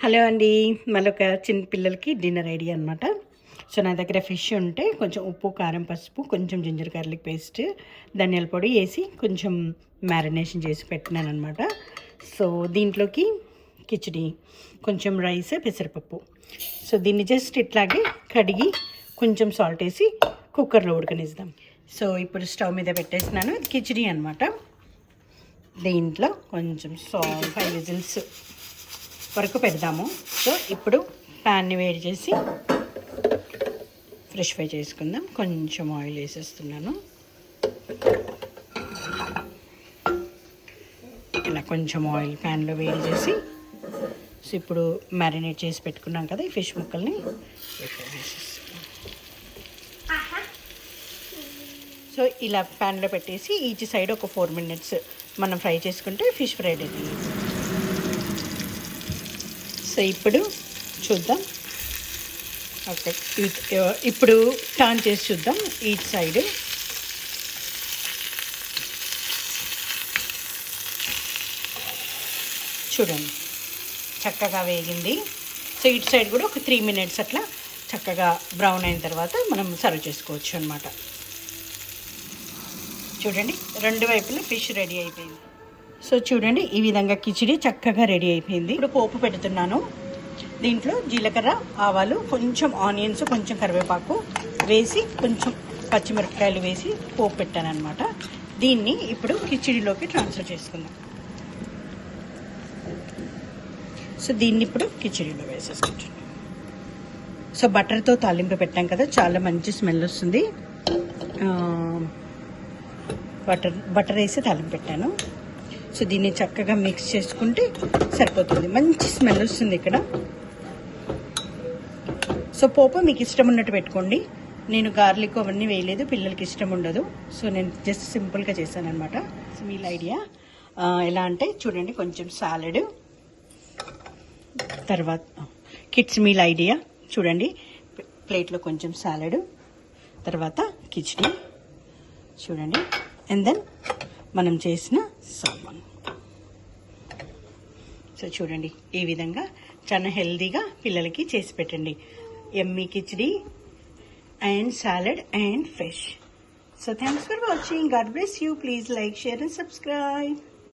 Hello అండి, మళ్ళొక చిన్న పిల్లలకి డిన్నర్ ఐడియా అనమాట. సో నా దగ్గర ఫిష్ ఉంటే కొంచెం ఉప్పు, కారం, పసుపు, కొంచెం జింజర్ గార్లిక్ పేస్ట్, ధనియాల పొడి వేసి కొంచెం మ్యారినేషన్ చేసి పెట్టినాను అనమాట. సో దీంట్లోకి కిచిడి, కొంచెం రైస్, పెసరపప్పు. సో దీన్ని జస్ట్ ఇట్లాగే కడిగి కొంచెం సాల్ట్ వేసి కుక్కర్లో ఉడకనిద్దాం. సో ఇప్పుడు స్టవ్ మీద పెట్టేసినాను. ఇది కిచిడి అనమాట. దీంట్లో కొంచెం 5 విజిల్స్ వరకు పెడదాము. సో ఇప్పుడు ప్యాన్ని వేడి చేసి ఫ్రెష్ ఫ్రై చేసుకుందాం. కొంచెం ఆయిల్ వేసేస్తున్నాను. ఇలా కొంచెం ఆయిల్ ప్యాన్లో వేడి చేసి సో ఇప్పుడు మ్యారినేట్ చేసి పెట్టుకున్నాం కదా ఈ ఫిష్ ముక్కల్ని సో ఇలా ప్యాన్లో పెట్టేసి ఈచ్ సైడ్ ఒక 4 minutes మనం ఫ్రై చేసుకుంటే ఫిష్ ఫ్రై రెడీ. సో ఇప్పుడు చూద్దాం. ఓకే, ఇప్పుడు టర్న్ చేసి చూద్దాం ఈచ్ సైడ్. చూడండి చక్కగా వేగింది. సో ఇటు సైడ్ కూడా ఒక 3 minutes అట్లా చక్కగా బ్రౌన్ అయిన తర్వాత మనం సర్వ్ చేసుకోవచ్చు అనమాట. చూడండి రెండు వైపులా ఫిష్ రెడీ అయిపోయింది. సో చూడండి ఈ విధంగా కిచిడి చక్కగా రెడీ అయిపోయింది. ఇప్పుడు పోపు పెడుతున్నాను. దీంట్లో జీలకర్ర, ఆవాలు, కొంచెం ఆనియన్స్, కొంచెం కరివేపాకు వేసి కొంచెం పచ్చిమిరపకాయలు వేసి పోపు పెట్టాను అనమాట. దీన్ని ఇప్పుడు కిచిడిలోకి ట్రాన్స్ఫర్ చేసుకుందాం. సో దీన్ని ఇప్పుడు కిచిడిలో వేసేసుకుంటాను. సో బటర్తో తాలింపు పెట్టాం కదా, చాలా మంచి స్మెల్ వస్తుంది. బటర్ వేసి తాలింపు పెట్టాను. సో దీన్ని చక్కగా మిక్స్ చేసుకుంటే సరిపోతుంది. మంచి స్మెల్ వస్తుంది ఇక్కడ. సో పోపు మీకు ఇష్టం ఉన్నట్టు పెట్టుకోండి. నేను గార్లిక్ అవన్నీ వేయలేదు, పిల్లలకి ఇష్టం ఉండదు. సో నేను జస్ట్ సింపుల్గా చేశాను అనమాట. మీల్ ఐడియా ఎలా అంటే చూడండి, కొంచెం సాలడ్, తర్వాత కిడ్స్ మీల్ ఐడియా చూడండి, ప్లేట్లో కొంచెం సాలడ్, తర్వాత కిచిడి చూడండి, అండ్ దెన్ మనం చేసిన సాల్మన్. సో చూడండి ఈ విధంగా చాలా హెల్దీగా పిల్లలకి చేసి పెట్టండి. Yummy khichdi and salad and fish. So thanks for watching. God bless you. Please like, share and subscribe.